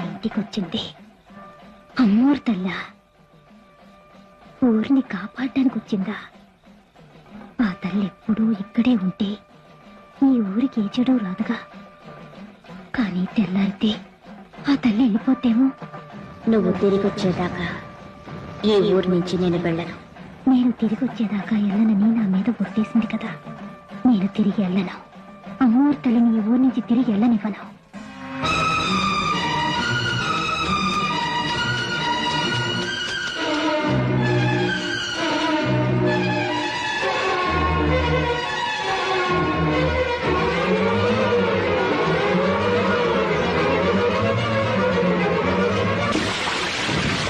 ఇంటికొచ్చింది అమ్మోర్తల్లా ఊరిని కాపాడడానికి వచ్చిందా? ఆ తల్లి ఎప్పుడూ ఇక్కడే ఉంటే ఈ ఊరికి ఏ చెడు రాదుగా. కానీ తెల్లారితే ఆ తల్లి వెళ్ళిపోతేమో. నువ్వు తిరిగి వచ్చేదాకా ఈ ఊరి నుంచి నేను వెళ్ళను. నేను తిరిగి వచ్చేదాకా వెళ్ళనని నా మీద ఒట్టేసింది కదా. నేను తిరిగి వెళ్ళను. అమ్మోర్తల్లిని ఈ ఊరి నుంచి తిరిగి వెళ్ళనివ్వను.